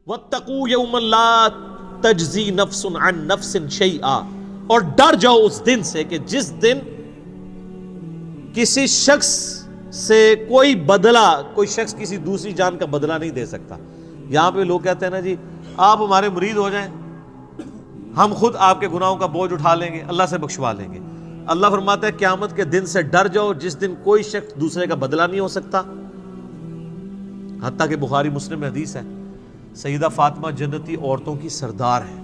وَاتَّقُوا يَوْمًا لَا تَجْزِي نَفْسٌ عَن نَفْسٍ شَيْئًا، اور ڈر جاؤ اس دن سے کہ جس دن کسی شخص سے کوئی شخص کسی دوسری جان کا بدلہ نہیں دے سکتا۔ یہاں پہ لوگ کہتے ہیں نا جی آپ ہمارے مرید ہو جائیں، ہم خود آپ کے گناہوں کا بوجھ اٹھا لیں گے، اللہ سے بخشوا لیں گے۔ اللہ فرماتا ہے قیامت کے دن سے ڈر جاؤ جس دن کوئی شخص دوسرے کا بدلہ نہیں ہو سکتا۔ حتیٰ کہ بخاری مسلم میں حدیث ہے، سیدہ فاطمہ جنتی عورتوں کی سردار ہے،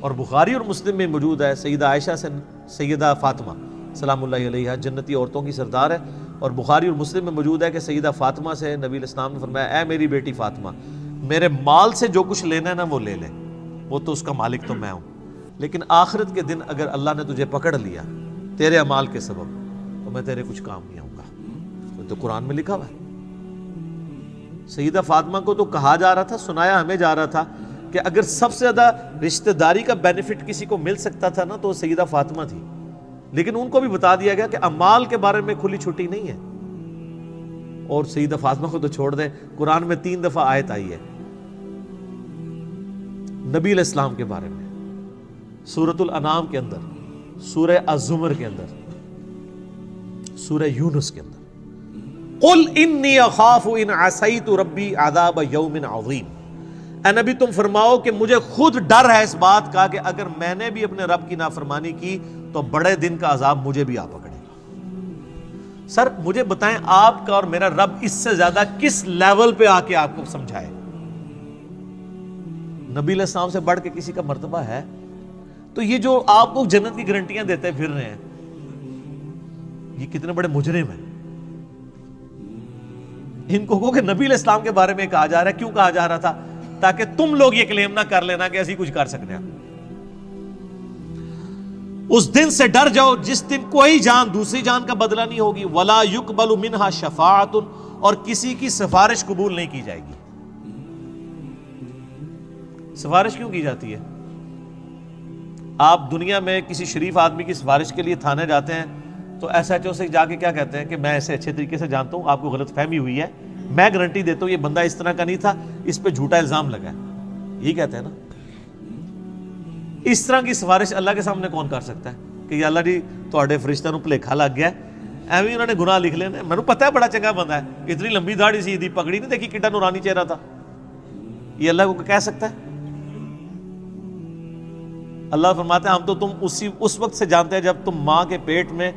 اور بخاری اور مسلم میں موجود ہے سیدہ عائشہ سے سیدہ فاطمہ سلام اللہ علیہا جنتی عورتوں کی سردار ہے، اور بخاری اور مسلم میں موجود ہے کہ سیدہ فاطمہ سے نبی علیہ السلام نے فرمایا اے میری بیٹی فاطمہ، میرے مال سے جو کچھ لینا ہے نا وہ لے لے، وہ تو اس کا مالک تو میں ہوں، لیکن آخرت کے دن اگر اللہ نے تجھے پکڑ لیا تیرے اعمال کے سبب تو میں تیرے کچھ کام نہیں آؤں گا۔ تو قرآن میں لکھا ہوا ہے۔ سیدہ فاطمہ کو تو کہا جا رہا تھا، سنایا ہمیں جا رہا تھا کہ اگر سب سے زیادہ رشتہ داری کا بینیفٹ کسی کو مل سکتا تھا نا تو سیدہ فاطمہ تھی، لیکن ان کو بھی بتا دیا گیا کہ اعمال کے بارے میں کھلی چھٹی نہیں ہے۔ اور سیدہ فاطمہ کو تو چھوڑ دیں، قرآن میں 3 دفعہ آیت آئی ہے نبی علیہ السلام کے بارے میں، سورۃ الانعام کے اندر، سورہ الزمر کے اندر، سورہ یونس کے اندر، قل انی اخاف ان عصیت ربی عذاب یوم عظیم۔ اے نبی تم فرماؤ کہ مجھے خود ڈر ہے اس بات کا کہ اگر میں نے بھی اپنے رب کی نافرمانی کی تو بڑے دن کا عذاب مجھے بھی آ پکڑے گا۔ سر مجھے بتائیں آپ کا اور میرا رب اس سے زیادہ کس لیول پہ آ کے آپ کو سمجھائے؟ نبی علیہ السلام سے بڑھ کے کسی کا مرتبہ ہے؟ تو یہ جو آپ کو جنت کی گارنٹیاں دیتے پھر رہے ہیں، یہ کتنے بڑے مجرم ہیں۔ ان کو کہ نبی علیہ السلام کے بارے میں کہا جا رہا ہے، کیوں کہا جا رہا تھا؟ تاکہ تم لوگ یہ کلیم نہ کر لینا کہ ایسی کچھ کر سکتے ہیں۔ اس دن سے ڈر جاؤ جس دن کوئی جان دوسری جان کا بدلہ نہیں ہوگی، ولا یقبل منہا شفاعت، اور کسی کی سفارش قبول نہیں کی جائے گی۔ سفارش کیوں کی جاتی ہے؟ آپ دنیا میں کسی شریف آدمی کی سفارش کے لیے تھانے جاتے ہیں تو ایس ایچ او سے جا کے کیا کہتے ہیں کہ میں اسے اچھے طریقے سے جانتا ہوں، آپ کو غلط فہمی ہوئی ہے، میں گارنٹی دیتا ہوں یہ بندہ اس طرح کا نہیں تھا، اس پہ جھوٹا الزام لگا ہے، یہ کہتے ہیں نا۔ اس طرح کی سفارش اللہ کے سامنے کون کر سکتا ہے کہ یا اللہ جی تواڈے فرشتہ نوں بھلیکھا لگ گیا، ایویں انہوں نے گناہ لکھ لینے، مینوں پتہ ہے بڑا چنگا بندہ ہے، اتنی لمبی داڑھی سی دی، پگڑی نہیں دیکھی کڈا نورانی چہرہ تھا، یہ اللہ کو کہہ سکتا ہے؟ اللہ فرماتا ہے ہم تو تم اس وقت سے جانتے ہیں جب تم ماں کے پیٹ میں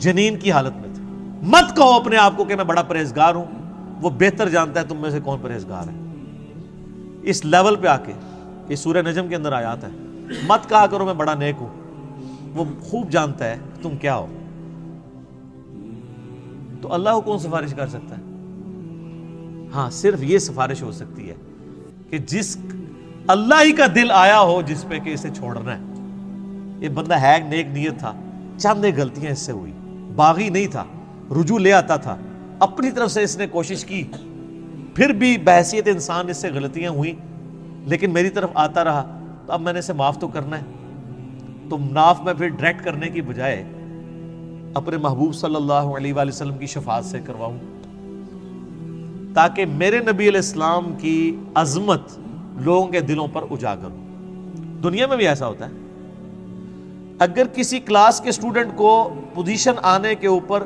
جنین کی حالت میں تھے۔ مت کہو اپنے آپ کو کہ میں بڑا پرہیزگار ہوں، وہ بہتر جانتا ہے تم میں سے کون پرہیزگار ہے۔ اس لیول پہ آ کے یہ سورہ نجم کے اندر آیات ہے، مت کہا کرو میں بڑا نیک ہوں، وہ خوب جانتا ہے تم کیا ہو۔ تو اللہ کو کون سفارش کر سکتا ہے؟ ہاں صرف یہ سفارش ہو سکتی ہے کہ جس اللہ ہی کا دل آیا ہو جس پہ کہ اسے چھوڑنا ہے۔ یہ بندہ ہے نیک نیت تھا، چند غلطیاں اس سے ہوئی، باغی نہیں تھا، رجوع لے آتا تھا، اپنی طرف سے اس نے کوشش کی، پھر بھی بحیثیت انسان اس سے غلطیاں ہوئیں، لیکن میری طرف آتا رہا، تو اب میں نے اسے معاف تو کرنا ہے۔ تو معاف میں پھر ڈائریکٹ کرنے کی بجائے اپنے محبوب صلی اللہ علیہ وآلہ وسلم کی شفاعت سے کرواؤں، تاکہ میرے نبی علیہ السلام کی عظمت لوگوں کے دلوں پر اجاگر ہو۔ دنیا میں بھی ایسا ہوتا ہے، اگر کسی کلاس کے اسٹوڈنٹ کو پوزیشن آنے کے اوپر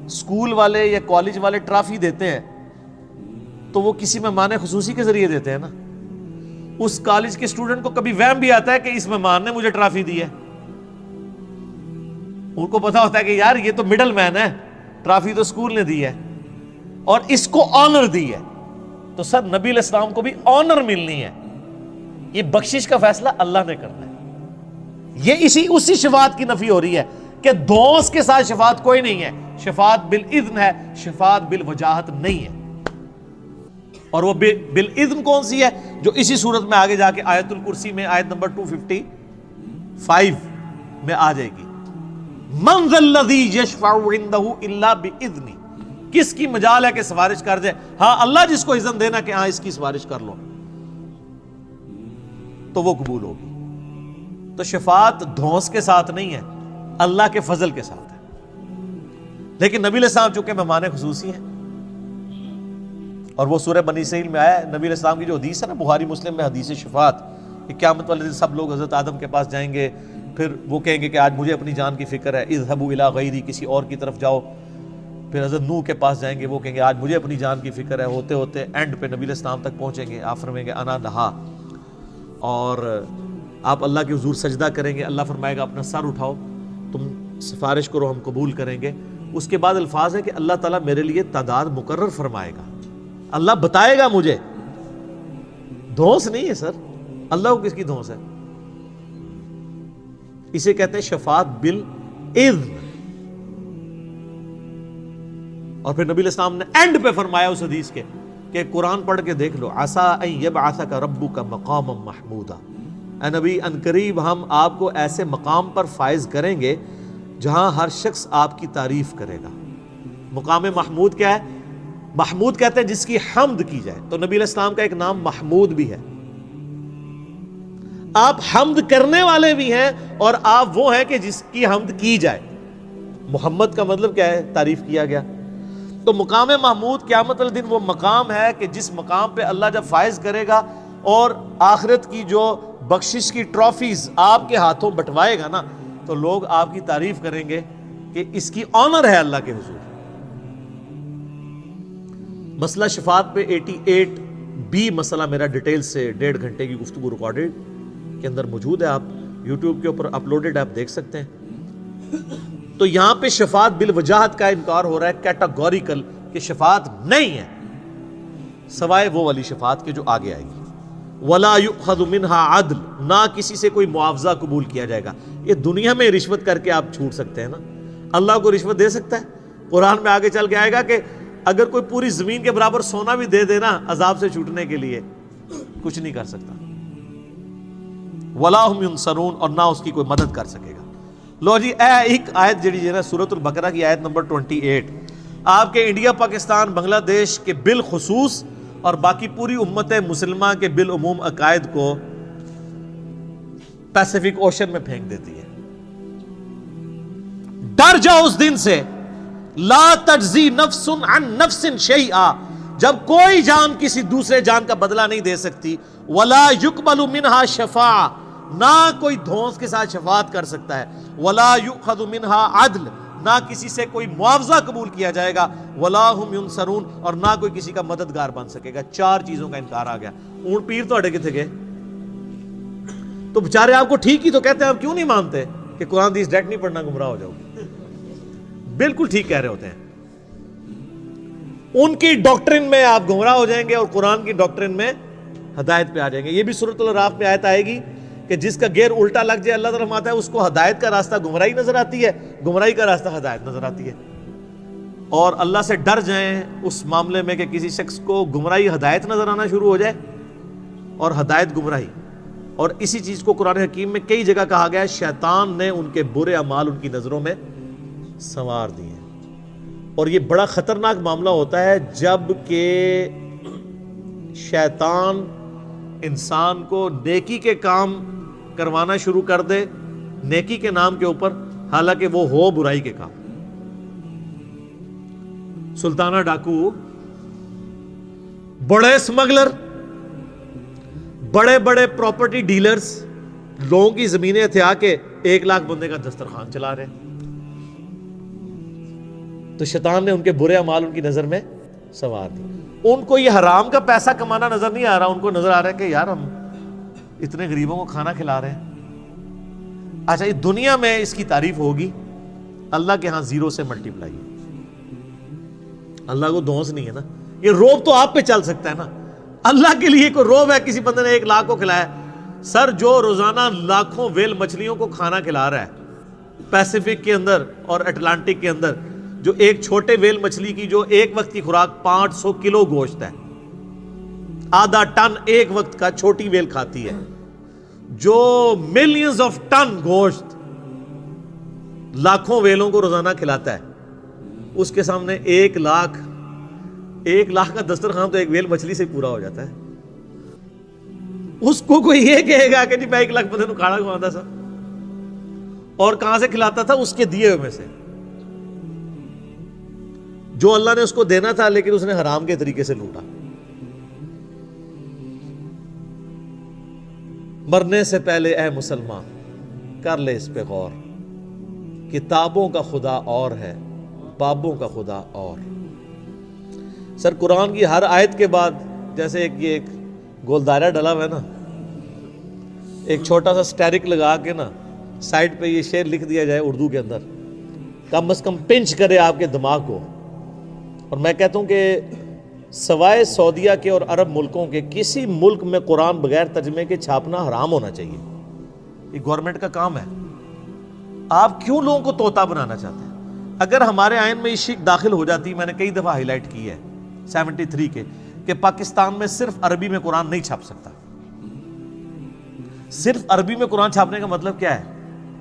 اسکول والے یا کالج والے ٹرافی دیتے ہیں تو وہ کسی مہمان خصوصی کے ذریعے دیتے ہیں نا۔ اس کالج کے اسٹوڈنٹ کو کبھی وہم بھی آتا ہے کہ اس مہمان نے مجھے ٹرافی دی ہے، ان کو پتا ہوتا ہے کہ یار یہ تو مڈل مین ہے، ٹرافی تو اسکول نے دی ہے اور اس کو آنر دی ہے، تو سر نبی علیہ السلام کو بھی آنر ملنی ہے۔ یہ بخشش کا فیصلہ اللہ نے کرنا ہے۔ یہ اسی شفاعت کی نفی ہو رہی ہے کہ دوست کے ساتھ شفاعت کوئی نہیں ہے، شفاعت بالاذن ہے، شفاعت بالوجاہت نہیں ہے۔ اور وہ بالاذن کون سی ہے؟ جو اسی صورت میں آگے جا کے آیت الکرسی میں آیت نمبر 255 میں آ جائے گی، من ذا الذی یشفع عندہ الا باذنہ، کس کی مجال ہے کہ سفارش کر جائے؟ ہاں اللہ جس کو اذن دینا کہ ہاں اس کی سفارش کر لو تو وہ قبول ہوگی۔ تو شفاعت دھونس کے ساتھ نہیں ہے، اللہ کے فضل کے ساتھ ہے۔ لیکن نبی علیہ السلام چونکہ مہمان خصوصی ہیں، اور وہ سورہ بنی اسرائیل میں آیا ہے، نبی علیہ السلام کی جو حدیث ہے نا بخاری مسلم میں، حدیث شفاعت، کہ قیامت والے دن سب لوگ حضرت آدم کے پاس جائیں گے، پھر وہ کہیں گے کہ آج مجھے اپنی جان کی فکر ہے، اذهبوا الی غیری، کسی اور کی طرف جاؤ. پھر حضرت نوح کے پاس جائیں گے، وہ کہیں گے آج مجھے اپنی جان کی فکر ہے. ہوتے ہوتے اینڈ پہ نبی علیہ السلام تک پہنچیں گے، آپ فرمائیں گے انا لہا، اور آپ اللہ کے حضور سجدہ کریں گے. اللہ فرمائے گا اپنا سر اٹھاؤ، تم سفارش کرو، ہم قبول کریں گے. اس کے بعد الفاظ ہے کہ اللہ تعالیٰ میرے لیے تعداد مقرر فرمائے گا، اللہ بتائے گا مجھے. دھونس نہیں ہے سر، اللہ کو کس کی دھونس ہے؟ اسے کہتے ہیں شفاعت بالاذن. اور پھر نبی علیہ السلام نے اینڈ پہ فرمایا اس حدیث کے کہ قرآن پڑھ کے دیکھ لو، عسیٰ ان یبعثک ربک مقاما محمودا، اے نبی ان قریب ہم آپ کو ایسے مقام پر فائز کریں گے جہاں ہر شخص آپ کی تعریف کرے گا. مقام محمود کیا ہے؟ محمود کہتے ہیں جس کی حمد کی جائے. تو نبی علیہ السلام کا ایک نام محمود بھی ہے، آپ حمد کرنے والے بھی ہیں، اور آپ وہ ہیں کہ جس کی حمد کی جائے. محمد کا مطلب کیا ہے؟ تعریف کیا گیا. تو مقام محمود قیامت والے دن وہ مقام ہے کہ جس مقام پہ اللہ جب فائز کرے گا اور آخرت کی جو بخشش کی ٹرافیز آپ کے ہاتھوں بٹوائے گا نا، تو لوگ آپ کی تعریف کریں گے کہ اس کی آنر ہے اللہ کے حضور. مسئلہ شفاعت پہ 88B مسئلہ میرا ڈیٹیل سے 1.5 گھنٹے کی گفتگو ریکارڈڈ کے اندر موجود ہے، آپ یوٹیوب کے اوپر اپلوڈڈ آپ دیکھ سکتے ہیں. تو یہاں پہ شفاعت بالوجاہت کا انکار ہو رہا ہے، کیٹاگوریکل، کہ شفاعت نہیں ہے سوائے وہ والی شفاعت کے جو آگے آئے گی. وَلَا يُؤْخَذُ مِنْهَا عَدْلٌ، نہ کسی سے کوئی معاوضہ قبول کیا جائے گا. یہ دنیا میں رشوت کر کے آپ چھوٹ سکتے ہیں نا، اللہ کو رشوت دے سکتا ہے؟ قرآن میں آگے چل کے آئے گا کہ اگر کوئی پوری زمین کے برابر سونا بھی دے دینا عذاب سے چھوٹنے کے لیے، کچھ نہیں کر سکتا. وَلَا هُمْ يُنصَرُونَ، اور نہ اس کی کوئی مدد کر سکے گا. لو جی، ایک آیت جڑی ہے سورۃ البقرہ کی آیت نمبر 28، آپ کے انڈیا، پاکستان، بنگلہ دیش کے بالخصوص اور باقی پوری امت مسلمہ کے بالعموم عقائد کو پیسیفک اوشن میں پھینک دیتی ہے. ڈر جاؤ اس دن سے، لا تجزی نفس عن نفس شیئا، جب کوئی جان کسی دوسرے جان کا بدلہ نہیں دے سکتی. ولا یقبل منہا شفاعہ، نہ کوئی دھونس کے ساتھ شفاعت کر سکتا ہے. ولا یؤخذ منہا عدل، نہ کسی سے کوئی معاوضہ قبول کیا جائے گا. ولا ہم ینصرون، اور نہ کوئی کسی کا مددگار بن سکے گا. 4 چیزوں کا انکار آ گیا. اونٹ پیر تو اڑے کتنے گئے؟ تو بےچارے آپ کو ٹھیک ہی تو کہتے ہیں، آپ کیوں نہیں مانتے کہ قرآن حدیث ڈائریکٹ نہیں پڑھنا گمراہ ہو جاؤ گے؟ بالکل ٹھیک کہہ رہے ہوتے ہیں. ان کی ڈاکٹرن میں آپ گمراہ ہو جائیں گے اور قرآن کی ڈاکٹرن میں ہدایت پہ آ جائیں گے. یہ بھی سورۃ الاعراف میں آیت آئے گی کہ جس کا گیئر الٹا لگ جائے، اللہ تعالیٰ فرماتا ہے اس کو ہدایت کا راستہ گمراہی نظر آتی ہے، گمراہی کا راستہ ہدایت نظر آتی ہے. اور اللہ سے ڈر جائیں اس معاملے میں کہ کسی شخص کو گمراہی ہدایت نظر آنا شروع ہو جائے اور ہدایت گمراہی. اور اسی چیز کو قرآن حکیم میں کئی جگہ کہا گیا ہے، شیطان نے ان کے برے اعمال ان کی نظروں میں سنوار دیے. اور یہ بڑا خطرناک معاملہ ہوتا ہے جب کہ شیطان انسان کو نیکی کے کام کروانا شروع کر دے نیکی کے نام کے اوپر، حالانکہ وہ ہو برائی کے کام. سلطانہ ڈاکو، بڑے اسمگلر، بڑے بڑے پراپرٹی ڈیلرز لوگوں کی زمینیں ہتھیا کے 1 لاکھ بندے کا دسترخوان چلا رہے. تو شیطان نے ان کے برے اعمال ان کی نظر میں سنوار دی. ان کو یہ حرام کا پیسہ کمانا نظر نہیں آ رہا، ان کو نظر آ رہا ہے کہ یار ہم اتنے غریبوں کو کھانا کھلا رہے ہیں. اچھا، یہ دنیا میں اس کی تعریف ہوگی، اللہ کے ہاں 0 سے ملٹیپلائی. اللہ کو دھونس نہیں ہے نا. یہ روب تو آپ پہ چل سکتا ہے نا، اللہ کے لیے کوئی روب ہے کسی بندے نے 1 لاکھ کو کھلایا؟ سر، جو روزانہ لاکھوں ویل مچھلیوں کو کھانا کھلا رہا ہے پیسیفک کے اندر اور اٹلانٹک کے اندر، جو ایک چھوٹے ویل مچھلی کی جو ایک وقت کی خوراک 500 کلو گوشت ہے، آدھا ٹن ایک وقت کا چھوٹی ویل کھاتی ہے، جو ملینز آف ٹن گوشت لاکھوں ویلوں کو روزانہ کھلاتا ہے، اس کے سامنے 1 لاکھ کا دسترخوان تو ایک ویل مچھلی سے پورا ہو جاتا ہے. اس کو کوئی یہ کہے گا کہ جی میں 1 لاکھ بندے کو کھانا کھواتا تھا، اور کہاں سے کھلاتا تھا؟ اس کے دیے ہوئے میں سے، جو اللہ نے اس کو دینا تھا لیکن اس نے حرام کے طریقے سے لوٹا. مرنے سے پہلے اے مسلمان کر لے اس پہ غور، کتابوں کا خدا اور ہے، بابوں کا خدا اور۔ سر قرآن کی ہر آیت کے بعد جیسے ایک گول دائرہ ڈلا ہوا ہے نا، ایک چھوٹا سا سٹیرک لگا کے نا سائڈ پہ یہ شعر لکھ دیا جائے اردو کے اندر، کم از کم پنچ کرے آپ کے دماغ کو۔ اور میں کہتا ہوں کہ سوائے سعودیہ کے اور عرب ملکوں کے کسی ملک میں قرآن بغیر ترجمے کے چھاپنا حرام ہونا چاہیے۔ یہ گورنمنٹ کا کام ہے۔ آپ کیوں لوگوں کو طوطا بنانا چاہتے ہیں؟ اگر ہمارے آئین میں یہ شک داخل ہو جاتی، میں نے کئی دفعہ ہائی لائٹ کی ہے 73 کے، کہ پاکستان میں صرف عربی میں قرآن نہیں چھاپ سکتا۔ صرف عربی میں قرآن چھاپنے کا مطلب کیا ہے؟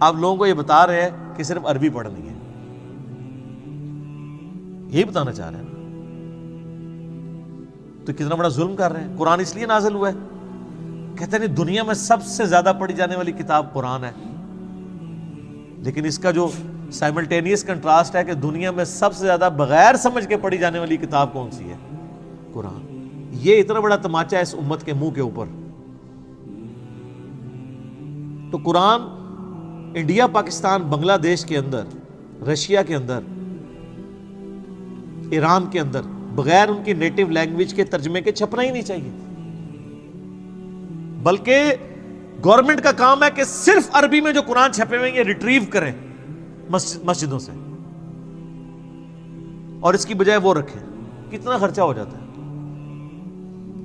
آپ لوگوں کو یہ بتا رہے ہیں کہ صرف عربی پڑھنی ہے، یہی بتانا چاہ رہے ہیں۔ تو کتنا بڑا ظلم کر رہے ہیں۔ قرآن اس لیے نازل ہوا ہے، کہتے ہیں دنیا میں سب سے زیادہ پڑھی جانے والی کتاب قرآن ہے، لیکن اس کا جو سائملٹینیس کنٹراسٹ ہے کہ دنیا میں سب سے زیادہ بغیر سمجھ کے پڑھی جانے والی کتاب کون سی ہے؟ قرآن۔ یہ اتنا بڑا تماچا ہے اس امت کے منہ کے اوپر۔ تو قرآن انڈیا، پاکستان، بنگلہ دیش کے اندر، رشیا کے اندر، ایران کے اندر بغیر ان کی نیٹو لینگویج کے ترجمے کے چھپنا ہی نہیں چاہیے، بلکہ گورنمنٹ کا کام ہے کہ صرف عربی میں جو قرآن چھپے ہوئے ہیں یہ ریٹریو کریں مسجدوں سے، اور اس کی بجائے وہ رکھیں۔ کتنا خرچہ ہو جاتا ہے۔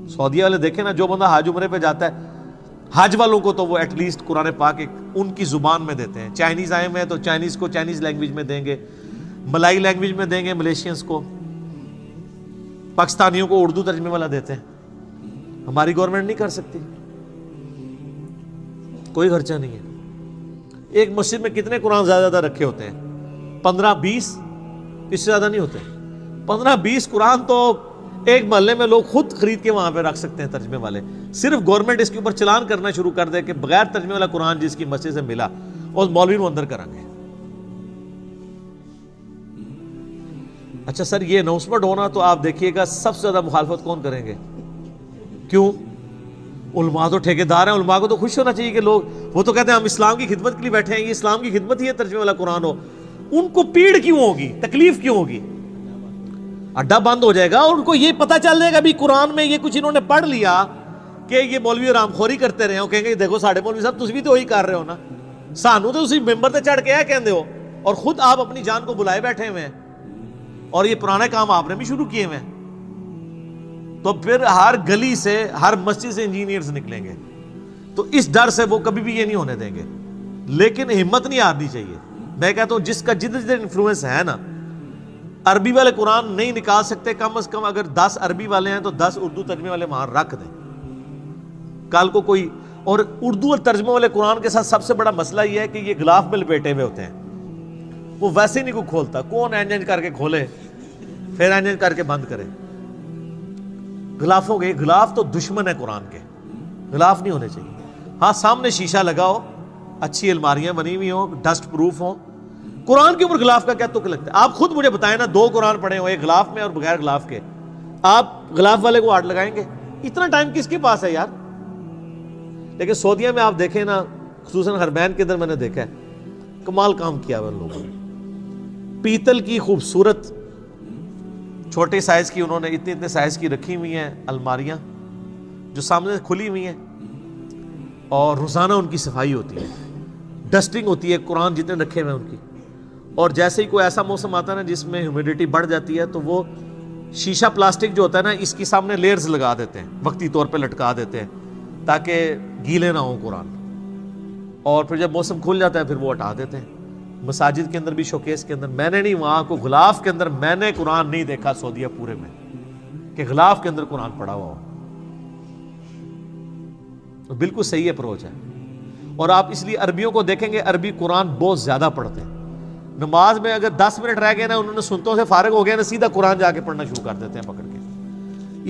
سعودیہ والے دیکھیں نا، جو بندہ حج عمرے پہ جاتا ہے، حج والوں کو تو وہ ایٹ لیسٹ قرآن پاک ان کی زبان میں دیتے ہیں۔ چائنیز آئے ہوئے ہیں تو چائنیز کو چائنیز لینگویج میں دیں گے، ملائی لینگویج میں دیں گے ملیشینز کو، پاکستانیوں کو اردو ترجمے والا دیتے ہیں۔ ہماری گورنمنٹ نہیں کر سکتی، کوئی خرچہ نہیں ہے۔ ایک مسجد میں کتنے قرآن زیادہ رکھے ہوتے ہیں؟ 15-20، اس سے زیادہ نہیں ہوتے۔ 15-20 قرآن تو ایک محلے میں لوگ خود خرید کے وہاں پہ رکھ سکتے ہیں ترجمے والے۔ صرف گورنمنٹ اس کے اوپر چلان کرنا شروع کر دے کہ بغیر ترجمے والا قرآن جس کی مسجد سے ملا اس مولوی کو اندر کریں گے۔ اچھا سر، یہ اناؤنسمنٹ ہونا تو آپ دیکھیے گا سب سے زیادہ مخالفت کون کریں گے؟ کیوں؟ علماء تو ٹھیکیدار ہیں، علماء کو تو خوش ہونا چاہیے کہ لوگ، وہ تو کہتے ہیں ہم اسلام کی خدمت کے لیے بیٹھے ہیں، یہ اسلام کی خدمت ہی ہے ترجمے والا قرآن ہو۔ ان کو پیڑ کیوں ہوگی؟ تکلیف کیوں ہوگی؟ اڈا بند ہو جائے گا اور ان کو یہ پتہ چل جائے گا بھی قرآن میں یہ کچھ انہوں نے پڑھ لیا کہ یہ مولوی رام خوری کرتے رہے ہو، کہیں گے دیکھو ساڑھے مولوی صاحب تسی بھی تو وہی کر رہے ہو نا، سانو تو اسی ممبر تے چڑھ کے ہے کہندے ہو، اور خود آپ اپنی جان کو بلائے بیٹھے ہوئے ہیں، اور یہ پرانے کام آپ نے بھی شروع کیے ہوئے ہیں۔ تو پھر ہر گلی سے، ہر مسجد سے انجینئرز نکلیں گے، تو اس ڈر سے وہ کبھی بھی یہ نہیں ہونے دیں گے۔ لیکن ہمت نہیں ہارنی چاہیے۔ میں کہتا ہوں جس کا جدھر انفلوئنس ہے نا، عربی والے قرآن نہیں نکال سکتے، کم از کم اگر 10 عربی والے ہیں تو 10 اردو ترجمے والے وہاں رکھ دیں۔ کل کو کوئی، اور اردو اور ترجمے والے قرآن کے ساتھ سب سے بڑا مسئلہ یہ ہے کہ یہ غلاف میں لپیٹے ہوئے ہوتے ہیں، وہ ویسے نہیں کو کھولتا، کون اینج کر کے کھولے پھر اینج کر کے بند کرے۔ غلافوں کے، غلاف تو دشمن ہے قرآن کے، غلاف نہیں ہونے چاہیے۔ ہاں سامنے شیشہ لگا ہو، اچھی الماریاں بنی ہوئی ہوں، ڈسٹ پروف ہوں۔ قرآن کے اوپر غلاف کا کیا تک لگتا ہے؟ آپ خود مجھے بتائیں نا، 2 قرآن پڑھے ہو، ایک غلاف میں اور بغیر غلاف کے، آپ غلاف والے کو ہاتھ لگائیں گے؟ اتنا ٹائم کس کے پاس ہے یار؟ لیکن سعودیہ میں آپ دیکھیں نا، خصوصاً حرمین کے اندر میں نے دیکھا ہے، کمال کام کیا ہوا ان لوگوں نے۔ پیتل کی خوبصورت چھوٹے سائز کی انہوں نے اتنے سائز کی رکھی ہوئی ہیں الماریاں جو سامنے سے کھلی ہوئی ہیں، اور روزانہ ان کی صفائی ہوتی ہے، ڈسٹنگ ہوتی ہے، قرآن جتنے رکھے ہوئے ہیں ان کی۔ اور جیسے ہی کوئی ایسا موسم آتا ہے نا جس میں ہیومیڈیٹی بڑھ جاتی ہے تو وہ شیشہ پلاسٹک جو ہوتا ہے نا، اس کی سامنے لیئرز لگا دیتے ہیں، وقتی طور پہ لٹکا دیتے ہیں تاکہ گیلے نہ ہوں قرآن، اور پھر جب موسم کھل جاتا ہے پھر وہ ہٹا دیتے ہیں۔ مساجد کے اندر بھی، شوکیس کے اندر، میں نے نہیں، وہاں کو غلاف کے اندر میں نے قرآن نہیں دیکھا سعودیہ پورے میں کہ غلاف کے اندر قرآن پڑھا ہوا ہو۔ بالکل صحیح اپروچ ہے۔ اور آپ اس لیے عربیوں کو دیکھیں گے، عربی قرآن بہت زیادہ پڑھتے ہیں۔ نماز میں اگر 10 منٹ رہ گئے نا، انہوں نے سنتوں سے فارغ ہو گیا نا، سیدھا قرآن جا کے پڑھنا شروع کر دیتے ہیں پکڑ کے۔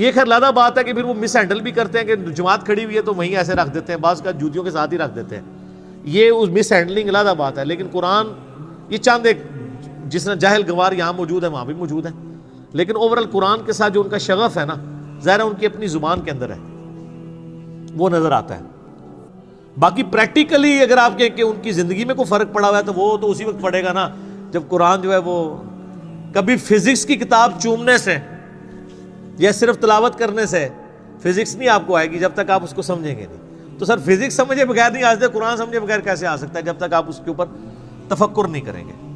یہ خیر لادہ بات ہے کہ پھر وہ مس ہینڈل بھی کرتے ہیں کہ جماعت کھڑی ہوئی ہے تو وہیں ایسے رکھ دیتے ہیں، بعض کا جوتیوں کے ساتھ ہی رکھ دیتے ہیں، یہ اس مس ہینڈلنگ لادہ بات ہے۔ لیکن قرآن یہ چاند ایک، جس طرح جاہل گوار یہاں موجود ہے وہاں بھی موجود ہے، لیکن اوورال قرآن کے ساتھ جو ان کا شغف ہے نا، ظاہر ہے ان کی اپنی زبان کے اندر ہے، وہ نظر آتا ہے۔ باقی پریکٹیکلی اگر آپ کہیں کہ ان کی زندگی میں کوئی فرق پڑا ہوا ہے تو وہ تو اسی وقت پڑے گا نا جب قرآن جو ہے وہ کبھی فزکس کی کتاب چومنے سے یا صرف تلاوت کرنے سے فزکس نہیں آپ کو آئے گی جب تک آپ اس کو سمجھیں گے نہیں. تو سر فزکس سمجھے بغیر نہیں آ سکتے, قرآن سمجھے بغیر کیسے آ سکتا ہے جب تک آپ اس کے اوپر تفکر نہیں کریں گے.